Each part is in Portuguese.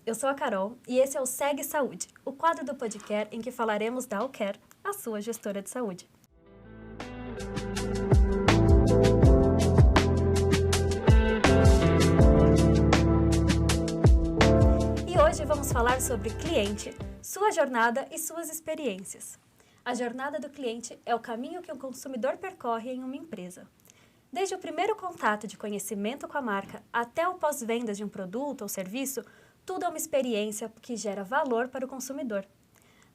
eu sou a Carol e esse é o Segue Saúde, o quadro do podcast em que falaremos da Alcare, a sua gestora de saúde. E hoje vamos falar sobre cliente, sua jornada e suas experiências. A jornada do cliente é o caminho que o consumidor percorre em uma empresa. Desde o primeiro contato de conhecimento com a marca até o pós-vendas de um produto ou serviço, tudo é uma experiência que gera valor para o consumidor.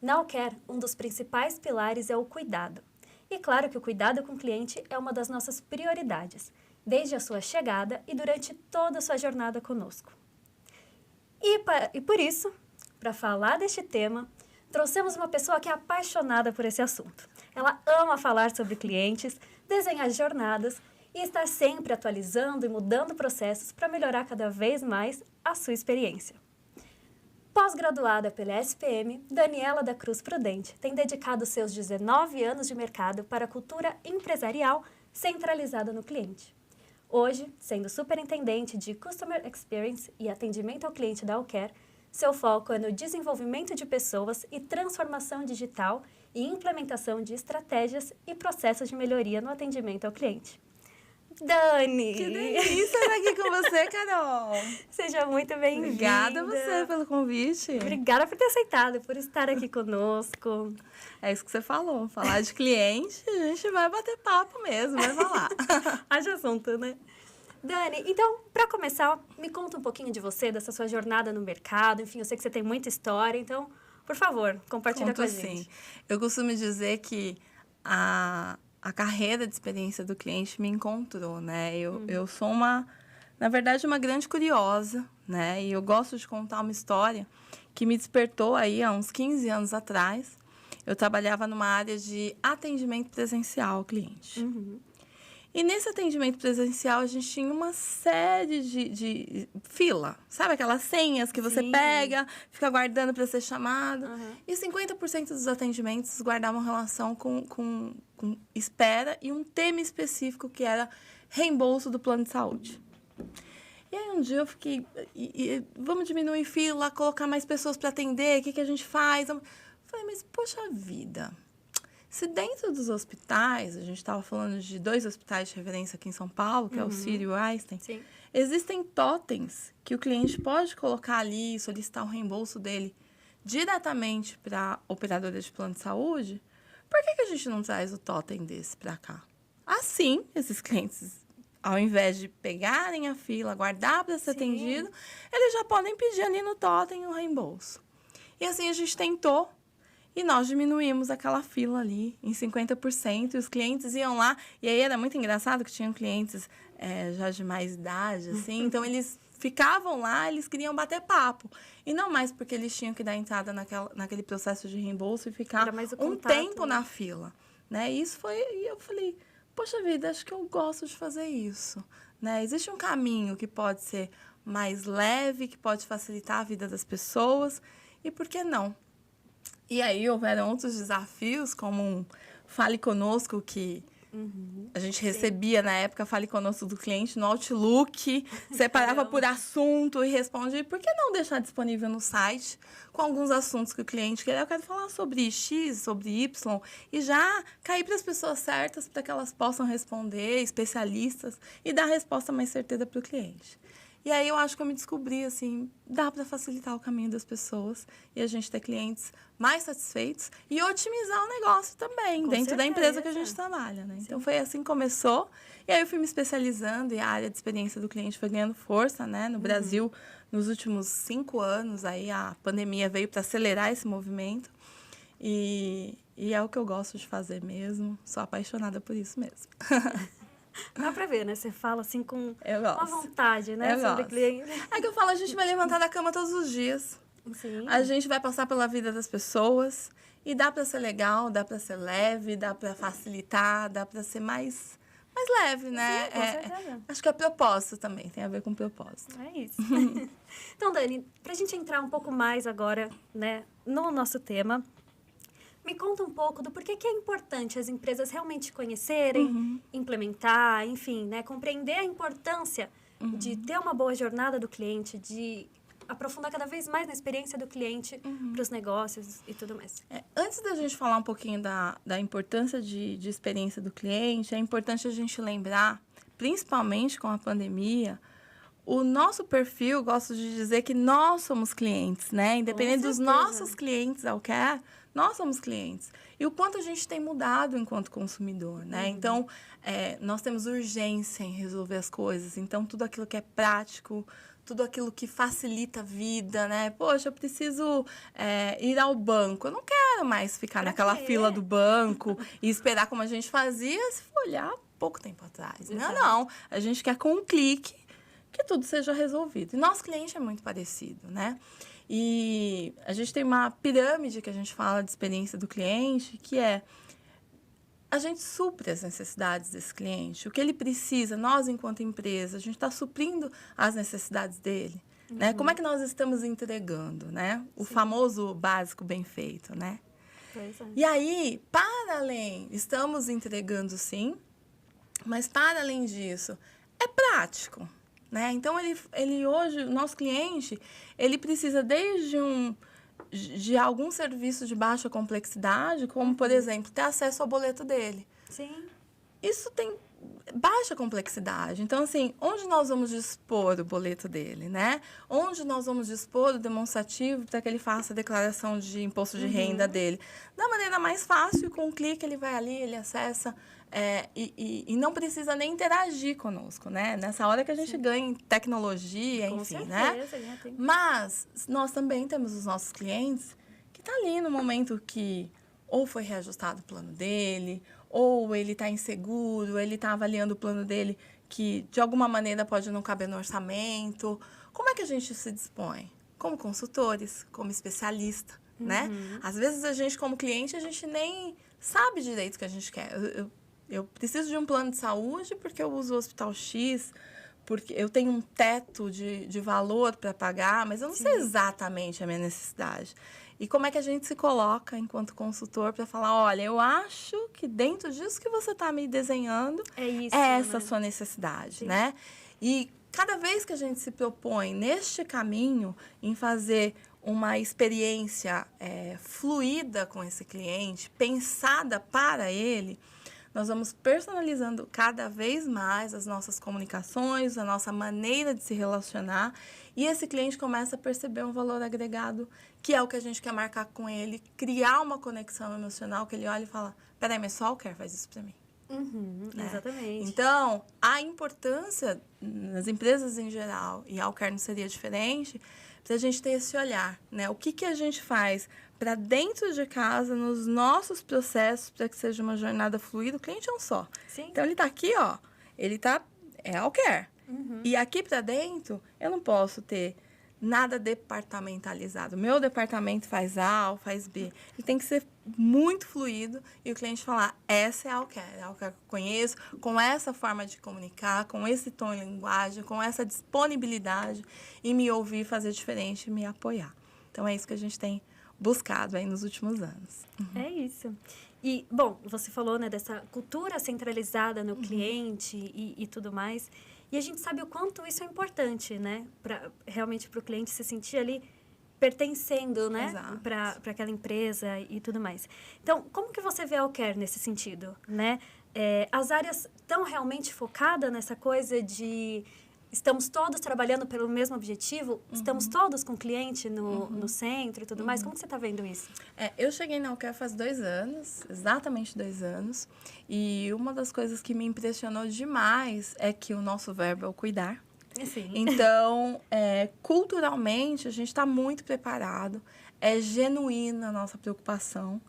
Na Alcare, um dos principais pilares é o cuidado. E claro que o cuidado com o cliente é uma das nossas prioridades, desde a sua chegada e durante toda a sua jornada conosco. E por isso, para falar deste tema, trouxemos uma pessoa que é apaixonada por esse assunto. Ela ama falar sobre clientes, desenhar jornadas e estar sempre atualizando e mudando processos para melhorar cada vez mais a sua experiência. Pós-graduada pela SPM, Daniela da Cruz Prudente tem dedicado seus 19 anos de mercado para a cultura empresarial centralizada no cliente. Hoje, sendo superintendente de Customer Experience e atendimento ao cliente da Alcare, seu foco é no desenvolvimento de pessoas e transformação digital e implementação de estratégias e processos de melhoria no atendimento ao cliente. Dani! Que delícia estar aqui com você, Carol! Seja muito bem-vinda! Obrigada a você pelo convite. Obrigada por ter aceitado, por estar aqui conosco. É isso que você falou, falar de cliente, a gente vai bater papo mesmo, vai falar. Haja assunto, né? Dani, então, para começar, me conta um pouquinho de você, dessa sua jornada no mercado. Enfim, eu sei que você tem muita história, então, por favor, compartilha com a gente. Sim. Eu costumo dizer que a carreira de experiência do cliente me encontrou, né? Eu sou na verdade, uma grande curiosa, né? E eu gosto de contar uma história que me despertou aí há uns 15 anos atrás. Eu trabalhava numa área de atendimento presencial ao cliente. Uhum. E nesse atendimento presencial, a gente tinha uma série de fila. Sabe aquelas senhas que você pega, fica aguardando para ser chamado? Uhum. E 50% dos atendimentos guardavam relação com espera e um tema específico que era reembolso do plano de saúde. E aí um dia eu fiquei, vamos diminuir fila, colocar mais pessoas para atender, o que a gente faz? Eu falei, mas poxa vida... Se dentro dos hospitais, a gente estava falando de 2 hospitais de referência aqui em São Paulo, que é o Sírio e o Einstein, existem totens que o cliente pode colocar ali e solicitar o reembolso dele diretamente para a operadora de plano de saúde, por que a gente não traz o totem desse para cá? Assim, esses clientes, ao invés de pegarem a fila, aguardar para ser atendido, eles já podem pedir ali no totem o reembolso. E assim a gente tentou. E nós diminuímos aquela fila ali em 50%, e os clientes iam lá, e aí era muito engraçado que tinham clientes já de mais idade, assim, então eles ficavam lá, eles queriam bater papo. E não mais porque eles tinham que dar entrada naquele processo de reembolso e ficar um tempo na fila, né? E isso foi, e eu falei, poxa vida, acho que eu gosto de fazer isso, né? Existe um caminho que pode ser mais leve, que pode facilitar a vida das pessoas, e por que não? E aí houveram outros desafios, como um Fale Conosco, que a gente recebia na época, Fale Conosco do cliente no Outlook, separava por assunto e respondia. Por que não deixar disponível no site com alguns assuntos que o cliente quer? Eu quero falar sobre X, sobre Y, e já cair para as pessoas certas para que elas possam responder, especialistas, e dar a resposta mais certeira para o cliente. E aí eu acho que eu me descobri, assim, dá para facilitar o caminho das pessoas e a gente ter clientes mais satisfeitos e otimizar o negócio também, dentro da empresa que a gente trabalha, né? Então foi assim que começou. E aí eu fui me especializando e a área de experiência do cliente foi ganhando força, né? No Brasil, nos últimos 5 anos, aí a pandemia veio para acelerar esse movimento. E é o que eu gosto de fazer mesmo. Sou apaixonada por isso mesmo. Dá pra ver, né? Você fala assim com uma vontade, né? Sobre cliente. É que eu falo, a gente vai levantar da cama todos os dias. Sim. A gente vai passar pela vida das pessoas. E dá pra ser legal, dá pra ser leve, dá pra facilitar, dá pra ser mais leve, né? Sim, com certeza. Acho que é propósito também, tem a ver com propósito. É isso. Então, Dani, pra gente entrar um pouco mais agora, né, no nosso tema, me conta um pouco do porquê que é importante as empresas realmente conhecerem, implementar, enfim, né, compreender a importância de ter uma boa jornada do cliente, de aprofundar cada vez mais na experiência do cliente para os negócios e tudo mais. Antes da gente falar um pouquinho da importância de experiência do cliente, é importante a gente lembrar, principalmente com a pandemia, o nosso perfil, gosto de dizer que nós somos clientes, né? Independente dos nossos clientes ao Care, nós somos clientes. E o quanto a gente tem mudado enquanto consumidor, né? Então, nós temos urgência em resolver as coisas. Então, tudo aquilo que é prático, tudo aquilo que facilita a vida, né? Poxa, eu preciso ir ao banco. Eu não quero mais ficar naquela fila do banco e esperar como a gente fazia, se for olhar, pouco tempo atrás. Não. A gente quer com um clique que tudo seja resolvido. E nosso cliente é muito parecido, né? E a gente tem uma pirâmide que a gente fala de experiência do cliente, que a gente supre as necessidades desse cliente. O que ele precisa, nós, enquanto empresa, a gente está suprindo as necessidades dele. Né? Como é que nós estamos entregando, né? O famoso básico bem feito, né? Pois é. E aí, para além, estamos entregando sim, mas para além disso, é prático. Né? Então, ele hoje, o nosso cliente, ele precisa de algum serviço de baixa complexidade, como, por exemplo, ter acesso ao boleto dele. Sim. Isso tem baixa complexidade. Então, assim, onde nós vamos dispor o boleto dele, né? Onde nós vamos dispor o demonstrativo para que ele faça a declaração de imposto de renda dele? Da maneira mais fácil, com um clique, ele vai ali, ele acessa... e não precisa nem interagir conosco, né? Nessa hora que a gente ganha em tecnologia, Com enfim, certeza, né? tem. Mas nós também temos os nossos clientes que tá ali no momento que ou foi reajustado o plano dele, ou ele está inseguro, ele está avaliando o plano dele que, de alguma maneira, pode não caber no orçamento. Como é que a gente se dispõe? Como consultores, como especialista, né? Às vezes, a gente, como cliente, a gente nem sabe direito o que a gente quer. Eu preciso de um plano de saúde porque eu uso o Hospital X, porque eu tenho um teto de valor para pagar, mas eu não sei exatamente a minha necessidade. E como é que a gente se coloca enquanto consultor para falar, olha, eu acho que dentro disso que você está me desenhando, essa a sua necessidade, né? E cada vez que a gente se propõe neste caminho em fazer uma experiência fluida com esse cliente, pensada para ele, nós vamos personalizando cada vez mais as nossas comunicações, a nossa maneira de se relacionar, e esse cliente começa a perceber um valor agregado, que é o que a gente quer marcar com ele, criar uma conexão emocional, que ele olha e fala, peraí, mas só o Care faz isso para mim. Exatamente. Então, a importância nas empresas em geral, e a Care não seria diferente, para a gente ter esse olhar, né? O que a gente faz para dentro de casa, nos nossos processos, para que seja uma jornada fluida, o cliente é um só. Sim. Então, ele está aqui, ó, é a Care. E aqui para dentro, eu não posso ter nada departamentalizado. Meu departamento faz A ou faz B. Ele tem que ser muito fluido e o cliente falar, essa é a Care que eu conheço, com essa forma de comunicar, com esse tom e linguagem, com essa disponibilidade e me ouvir, fazer diferente e me apoiar. Então, é isso que a gente tem buscado aí nos últimos anos. É isso. E, bom, você falou, né, dessa cultura centralizada no cliente e tudo mais. E a gente sabe o quanto isso é importante, né? Realmente para o cliente se sentir ali pertencendo, né? Para aquela empresa e tudo mais. Então, como que você vê a Care nesse sentido, né? As áreas estão realmente focadas nessa coisa de... Estamos todos trabalhando pelo mesmo objetivo? Estamos todos com o cliente no centro e tudo mais? Como que você está vendo isso? Eu cheguei na Care faz 2 anos, exatamente 2 anos. E uma das coisas que me impressionou demais é que o nosso verbo é o cuidar. Sim. Então, culturalmente, a gente está muito preparado. É genuína a nossa preocupação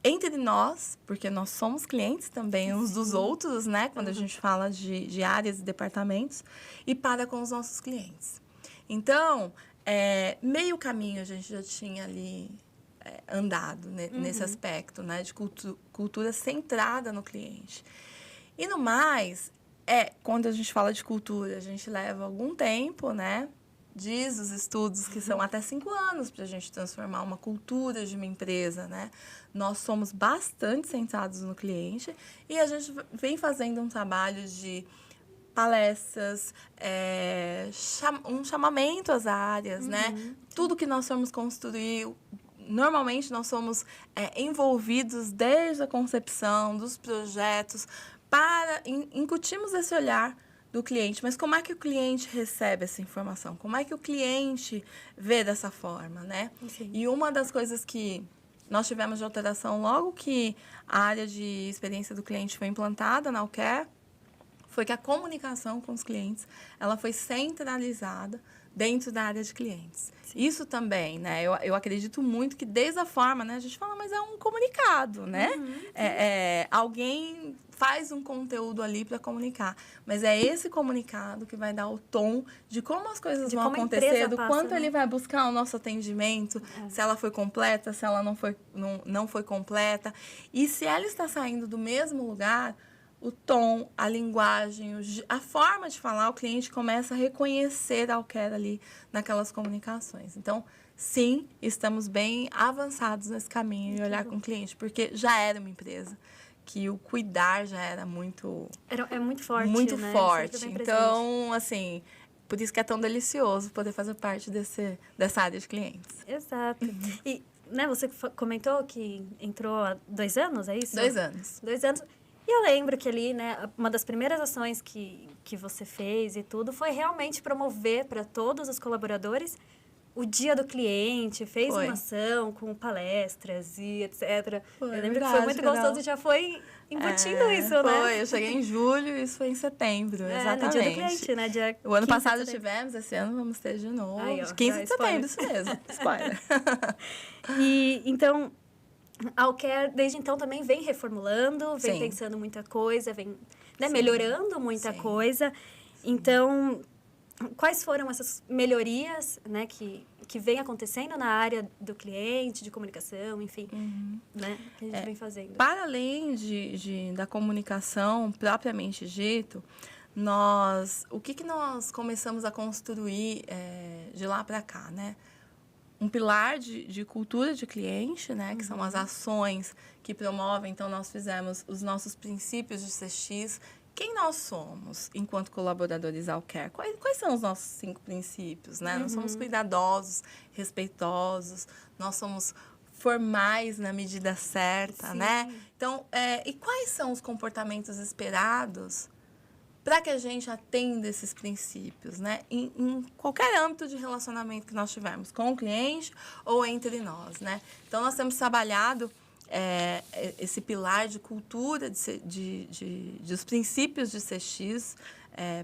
entre nós, porque nós somos clientes também uns dos outros, né? Quando a gente fala de áreas e departamentos, e para com os nossos clientes. Então, meio caminho a gente já tinha ali andado nesse aspecto, né? De cultura centrada no cliente. E no mais, quando a gente fala de cultura, a gente leva algum tempo, né? Diz os estudos que são até 5 anos para a gente transformar uma cultura de uma empresa, né? Nós somos bastante centrados no cliente e a gente vem fazendo um trabalho de palestras, um chamamento às áreas, né? Tudo que nós formos construir, normalmente nós somos envolvidos desde a concepção dos projetos para incutirmos esse olhar do cliente. Mas como é que o cliente recebe essa informação? Como é que o cliente vê dessa forma, né? Sim. E uma das coisas que nós tivemos de alteração logo que a área de experiência do cliente foi implantada na Alcare, foi que a comunicação com os clientes, ela foi centralizada dentro da área de clientes. Sim. Isso também, né? Eu acredito muito que desde a forma, né? A gente fala, mas é um comunicado, né? Alguém faz um conteúdo ali para comunicar. Mas é esse comunicado que vai dar o tom de como as coisas vão acontecer, do quanto ele vai buscar o nosso atendimento, se ela foi completa, se ela não foi completa. E se ela está saindo do mesmo lugar, o tom, a linguagem, a forma de falar, o cliente começa a reconhecer a Alcare ali naquelas comunicações. Então, sim, estamos bem avançados nesse caminho de olhar com o cliente, porque já era uma empresa que o cuidar já era muito... É muito forte, muito né? forte. Então, assim, por isso que é tão delicioso poder fazer parte dessa área de clientes. Exato. E, né, você comentou que entrou há 2 anos, é isso? 2 anos. 2 anos. E eu lembro que ali, né, uma das primeiras ações que você fez e tudo foi realmente promover para todos os colaboradores o dia do cliente, fez uma ação com palestras e etc. Eu lembro que foi muito gostoso e já foi embutindo isso, né? Foi, eu cheguei em julho e isso foi em setembro, exatamente. No dia do cliente, né? Dia o ano passado tivemos, esse ano vamos ter de novo. Aí, ó, 15 de setembro, isso mesmo. Spoiler. E, então... A Alcare, desde então, também vem reformulando, vem Sim. pensando muita coisa, vem melhorando muita Sim. coisa. Então, quais foram essas melhorias, né, que vem acontecendo na área do cliente, de comunicação, enfim, né, que a gente vem fazendo? Para além da comunicação propriamente dito, o que nós começamos a construir de lá para cá, né? Um pilar de cultura de cliente, né? Que são as ações que promovem. Então, nós fizemos os nossos princípios de CX. Quem nós somos enquanto colaboradores Alcare? Quais são os nossos 5 princípios, né? Nós somos cuidadosos, respeitosos, nós somos formais na medida certa, Sim. né? Então, e quais são os comportamentos esperados para que a gente atenda esses princípios, né? Em qualquer âmbito de relacionamento que nós tivermos, com o cliente ou entre nós, né? Então, nós temos trabalhado esse pilar de cultura, dos princípios de CX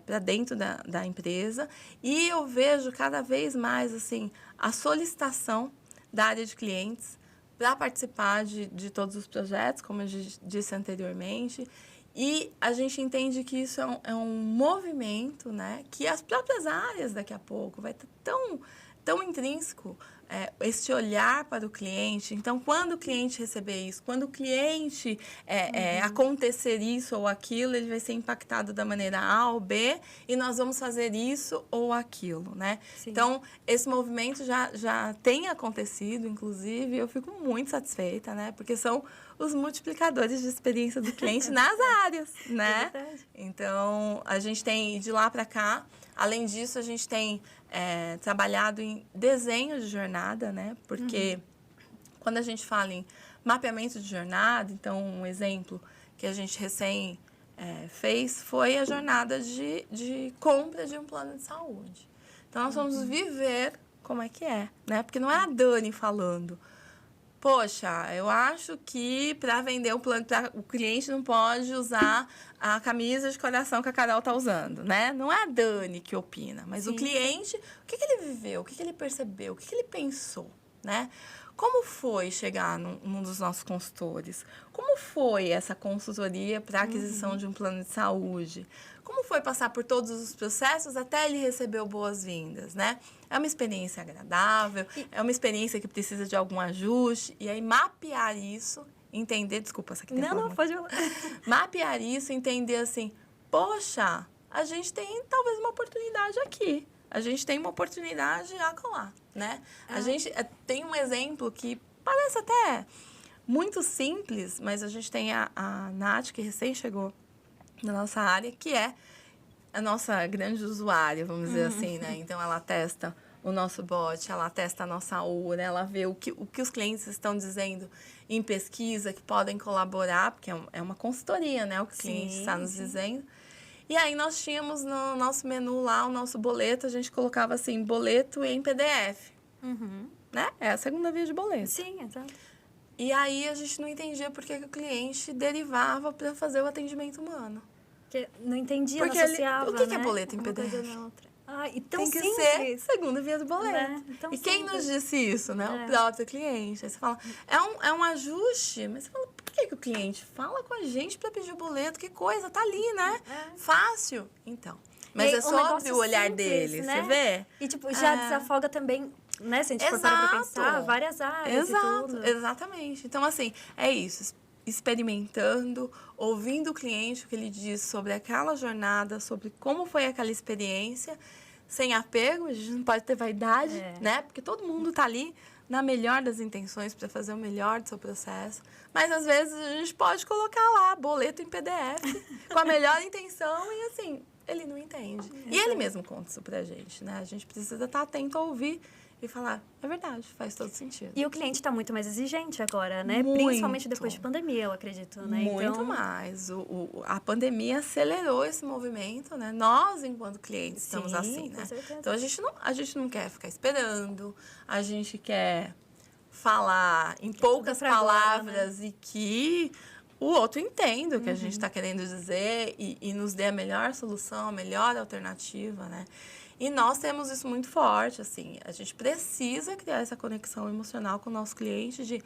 para dentro da empresa. E eu vejo cada vez mais, assim, a solicitação da área de clientes para participar de todos os projetos, como eu disse anteriormente. E a gente entende que isso é um movimento, né? Que as próprias áreas daqui a pouco vai estar tão intrínseco esse olhar para o cliente. Então, quando o cliente receber isso, quando o cliente acontecer isso ou aquilo, ele vai ser impactado da maneira A ou B e nós vamos fazer isso ou aquilo, né? Sim. Então, esse movimento já tem acontecido, inclusive, eu fico muito satisfeita, né? Porque são os multiplicadores de experiência do cliente nas áreas, né? É verdade. Então, a gente tem, de lá para cá, além disso, a gente tem trabalhado em desenho de jornada, né? Porque quando a gente fala em mapeamento de jornada, então, um exemplo que a gente recém fez foi a jornada de compra de um plano de saúde. Então, nós vamos viver como é que é, né? Porque não é a Dani falando. Poxa, eu acho que para vender o plano, o cliente não pode usar a camisa de coração que a Carol está usando, né? Não é a Dani que opina, mas Sim. o cliente, o que ele viveu, o que ele percebeu, o que ele pensou, né? Como foi chegar num dos nossos consultores? Como foi essa consultoria para a aquisição de um plano de saúde? Como foi passar por todos os processos até ele receber o boas-vindas, né? É uma experiência agradável, é uma experiência que precisa de algum ajuste. E aí, mapear isso, entender... Desculpa, essa aqui tem Não, pode falar. Mapear isso, entender assim, poxa, a gente tem talvez uma oportunidade aqui. A gente tem uma oportunidade acolá, né? A gente tem um exemplo que parece até muito simples, mas a gente tem a Nath, que recém chegou na nossa área, que é a nossa grande usuária, vamos dizer assim, né? Então, ela testa o nosso bot, ela testa a nossa URA, ela vê o que os clientes estão dizendo em pesquisa, que podem colaborar, porque é uma consultoria, né? O que o cliente está nos dizendo. E aí, nós tínhamos no nosso menu lá, o nosso boleto, a gente colocava assim, boleto em PDF. Né? É a segunda via de boleto. Sim, exato. E aí, a gente não entendia por que o cliente derivava para fazer o atendimento humano. Porque não entendia, Porque não associava, o que né? é boleto em Uma coisa PDF? na outra. Ah, e tão Tem que simples. ser segunda via do boleto. Né? Tão E quem nos simples. disse isso, né? O próprio cliente. Aí você fala, é um ajuste, mas você fala, por que o cliente fala com a gente para pedir o boleto? Que coisa, tá ali, né? Fácil. Então, mas é sobre o olhar simples, dele, né? você vê? E, tipo, já desafoga também, né? Se a gente for parar pra pensar, várias áreas e tudo. Exatamente. Então, assim, é isso. Experimentando, ouvindo o cliente, o que ele diz sobre aquela jornada, sobre como foi aquela experiência, sem apego, a gente não pode ter vaidade, né? Porque todo mundo tá ali na melhor das intenções para fazer o melhor do seu processo. Mas, às vezes, a gente pode colocar lá, boleto em PDF, com a melhor intenção e, assim, ele não entende. E ele mesmo conta isso pra gente, né? A gente precisa estar atento a ouvir e falar, é verdade, faz todo sentido. E o cliente está muito mais exigente agora, né? Muito. Principalmente depois de pandemia, eu acredito, né? Muito mais. A pandemia acelerou esse movimento, né? Nós, enquanto clientes, estamos assim, né? Com certeza. Então, a gente não quer ficar esperando, a gente quer falar em poucas palavras agora, né? E que o outro entenda o que a gente está querendo dizer e nos dê a melhor solução, a melhor alternativa, né? E nós temos isso muito forte, assim, a gente precisa criar essa conexão emocional com o nosso cliente de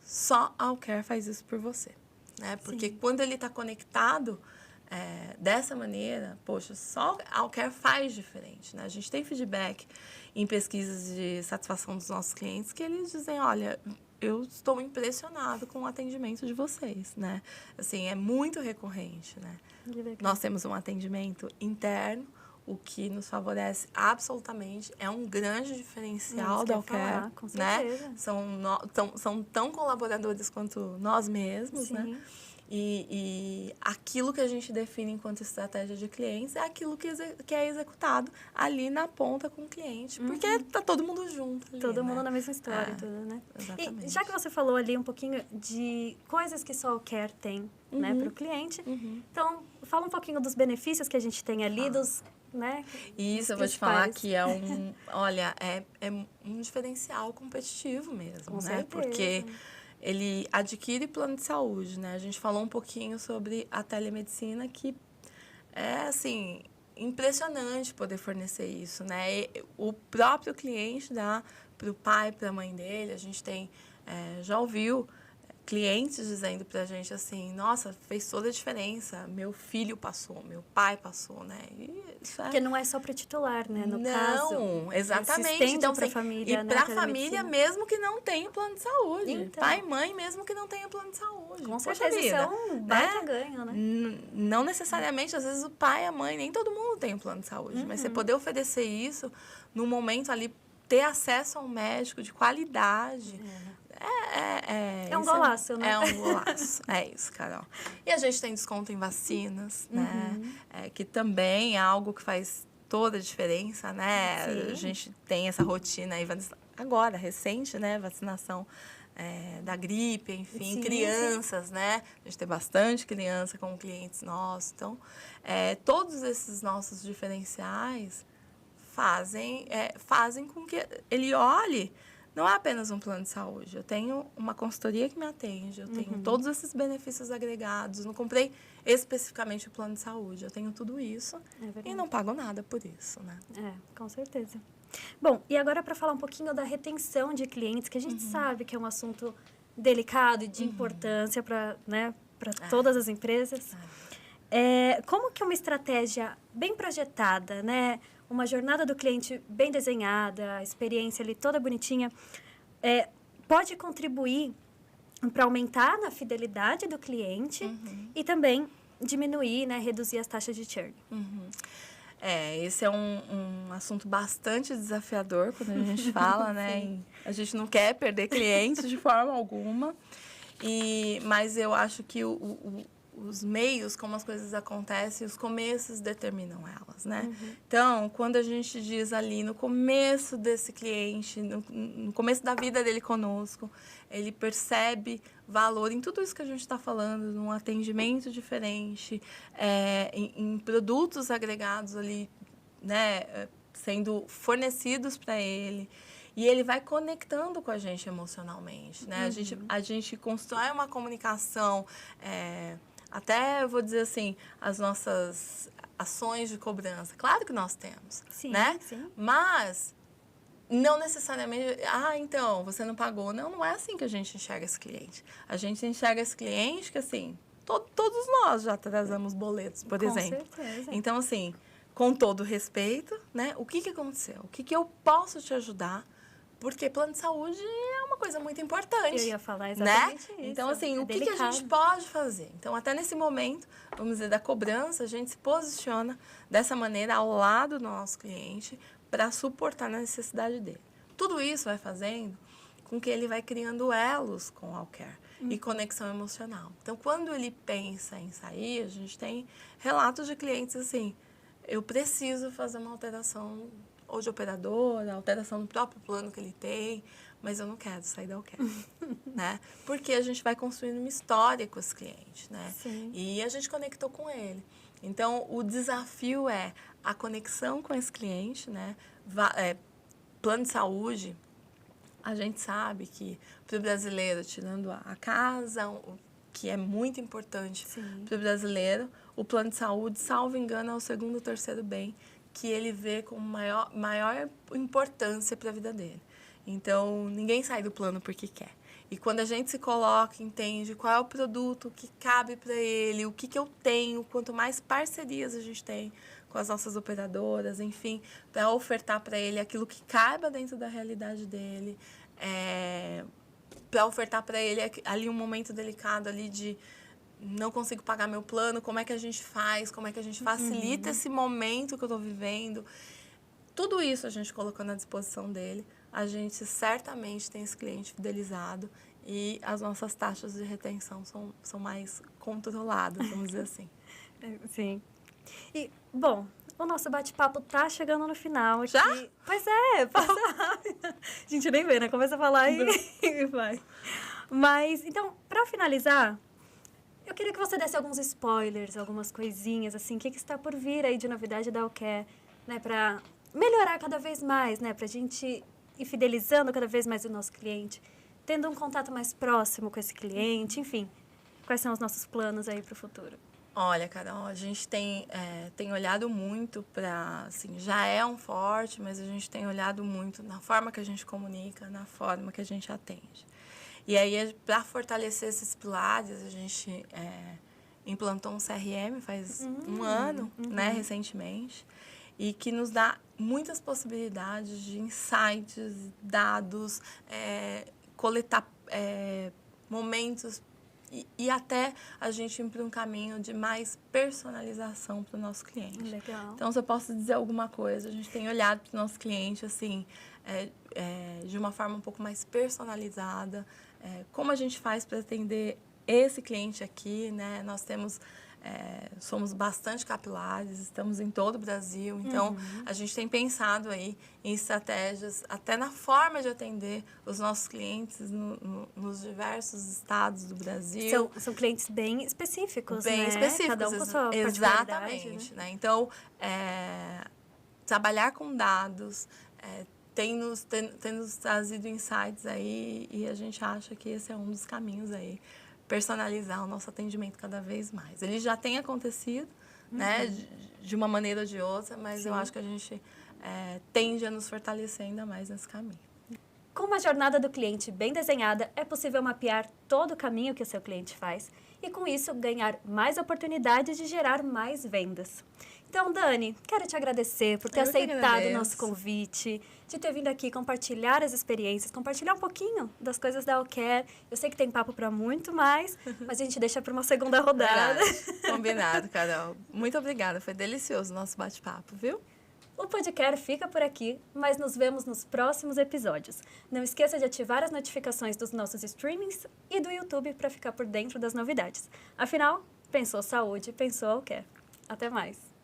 só a Allcare faz isso por você, né? Porque quando ele está conectado dessa maneira, poxa, só a Allcare faz diferente, né? A gente tem feedback em pesquisas de satisfação dos nossos clientes que eles dizem, olha, eu estou impressionado com o atendimento de vocês, né? Assim, é muito recorrente, né? Nós temos um atendimento interno, o que nos favorece absolutamente, é um grande diferencial da Allcare, né? São tão colaboradores quanto nós mesmos, né? E aquilo que a gente define enquanto estratégia de clientes é aquilo que é executado ali na ponta com o cliente, porque tá todo mundo junto ali, todo mundo né? na mesma história, tudo, né? Exatamente. E já que você falou ali um pouquinho de coisas que só a Allcare tem, né, para o cliente, então fala um pouquinho dos benefícios que a gente tem ali, dos... Né? Isso, eu vou te falar que é um diferencial competitivo mesmo, com né? certeza. Porque ele adquire plano de saúde, né? A gente falou um pouquinho sobre a telemedicina, que é, assim, impressionante poder fornecer isso, né? E o próprio cliente dá para o pai, para a mãe dele, a gente tem, já ouviu clientes dizendo pra gente assim, nossa, fez toda a diferença, meu filho passou, meu pai passou, né? E isso porque não é só para o titular, né? No caso, não, exatamente. Então, para a família, e para a família mesmo que não tenha plano de saúde. Então, pai e mãe mesmo que não tenha plano de saúde. Com certeza, isso é um baita ganho, né? Não necessariamente, às vezes o pai e a mãe, nem todo mundo tem um plano de saúde, mas você poder oferecer isso no momento ali, ter acesso a um médico de qualidade... É um golaço, né? É um golaço. É isso, Carol. E a gente tem desconto em vacinas, né? Que também é algo que faz toda a diferença, né? Sim. A gente tem essa rotina aí, agora, recente, né? Vacinação da gripe, enfim, crianças, né? A gente tem bastante criança como clientes nossos. Então, todos esses nossos diferenciais fazem com que ele olhe. Não é apenas um plano de saúde. Eu tenho uma consultoria que me atende, eu tenho todos esses benefícios agregados. Não comprei especificamente o plano de saúde. Eu tenho tudo isso e não pago nada por isso, né? Com certeza. Bom, e agora para falar um pouquinho da retenção de clientes, que a gente sabe que é um assunto delicado e de importância para, né, para todas as empresas. Como que uma estratégia bem projetada, né? Uma jornada do cliente bem desenhada, a experiência ali toda bonitinha, pode contribuir para aumentar na fidelidade do cliente e também diminuir, né, reduzir as taxas de churn. Esse é um assunto bastante desafiador quando a gente fala, né? A gente não quer perder clientes de forma alguma, mas eu acho que o os meios, como as coisas acontecem, os começos determinam elas, né? Então, quando a gente diz ali no começo desse cliente, no começo da vida dele conosco, ele percebe valor em tudo isso que a gente está falando, num atendimento diferente, em produtos agregados ali, né, sendo fornecidos para ele. E ele vai conectando com a gente emocionalmente, né? A gente constrói uma comunicação, até, eu vou dizer assim, as nossas ações de cobrança. Claro que nós temos, Sim, né? sim. Mas não necessariamente, então, você não pagou. Não é assim que a gente enxerga esse cliente. A gente enxerga esse cliente que, assim, todos nós já atrasamos boletos, por exemplo. Com certeza. Então, assim, com todo respeito, né? O que aconteceu? O que eu posso te ajudar? Porque plano de saúde é uma coisa muito importante. Eu ia falar exatamente isso. Então, assim, o que a delicado. gente pode fazer? Então, até nesse momento, vamos dizer, da cobrança, a gente se posiciona dessa maneira ao lado do nosso cliente para suportar a necessidade dele. Tudo isso vai fazendo com que ele vai criando elos com o Allcare e conexão emocional. Então, quando ele pensa em sair, a gente tem relatos de clientes assim, eu preciso fazer uma alteração ou de operadora, alteração no próprio plano que ele tem, mas eu não quero sair da Allcare, né? Porque a gente vai construindo uma história com esse cliente, né? Sim. E a gente conectou com ele. Então, o desafio é a conexão com esse cliente, né? Plano de saúde, a gente sabe que para o brasileiro, tirando a casa, que é muito importante para o brasileiro, o plano de saúde, salvo engano, é o segundo ou terceiro bem que ele vê com maior importância para a vida dele. Então, ninguém sai do plano porque quer. E quando a gente se coloca, entende qual é o produto que cabe para ele, o que eu tenho, quanto mais parcerias a gente tem com as nossas operadoras, enfim, para ofertar para ele aquilo que caiba dentro da realidade dele, para ofertar para ele ali um momento delicado ali de não consigo pagar meu plano, como é que a gente faz, como é que a gente facilita esse momento que eu estou vivendo. Tudo isso a gente colocando à disposição dele, a gente certamente tem esse cliente fidelizado e as nossas taxas de retenção são mais controladas, vamos dizer assim. Sim. E, bom, o nosso bate-papo tá chegando no final aqui. Já? Pois é, passa rápido. A gente nem vê, né? Começa a falar e vai. Mas, então, pra finalizar, eu queria que você desse alguns spoilers, algumas coisinhas, assim, o que está por vir aí de novidade da Allcare, né? Pra melhorar cada vez mais, né? Pra gente ir fidelizando cada vez mais o nosso cliente, tendo um contato mais próximo com esse cliente, enfim. Quais são os nossos planos aí para o futuro? Olha, Carol, a gente tem olhado muito para, assim, já é um forte, mas a gente tem olhado muito na forma que a gente comunica, na forma que a gente atende. E aí, para fortalecer esses pilares, a gente implantou um CRM faz um ano, né, recentemente, e que nos dá muitas possibilidades de insights, dados, coletar momentos e até a gente ir para um caminho de mais personalização para o nosso cliente. Legal. Então, se eu posso dizer alguma coisa, a gente tem olhado para o nosso cliente assim, de uma forma um pouco mais personalizada. Como a gente faz para atender esse cliente aqui, né? Nós somos bastante capilares, estamos em todo o Brasil, então a gente tem pensado aí em estratégias, até na forma de atender os nossos clientes nos diversos estados do Brasil. São clientes bem específicos, bem né? específicos, Cada um com sua exatamente, né? Então, trabalhar com dados tem nos trazido insights aí e a gente acha que esse é um dos caminhos aí, personalizar o nosso atendimento cada vez mais. Ele já tem acontecido, né, de uma maneira ou de outra, mas eu acho que a gente tende a nos fortalecer ainda mais nesse caminho. Com uma jornada do cliente bem desenhada, é possível mapear todo o caminho que o seu cliente faz e, com isso, ganhar mais oportunidades de gerar mais vendas. Então, Dani, quero te agradecer por ter aceitado o nosso convite, de ter vindo aqui compartilhar as experiências, compartilhar um pouquinho das coisas da Allcare. Eu sei que tem papo para muito mais, mas a gente deixa para uma segunda rodada. Combinado, Carol. Muito obrigada, foi delicioso o nosso bate-papo, viu? O Podcast fica por aqui, mas nos vemos nos próximos episódios. Não esqueça de ativar as notificações dos nossos streamings e do YouTube para ficar por dentro das novidades. Afinal, Pensou saúde, pensou o quê? Até mais!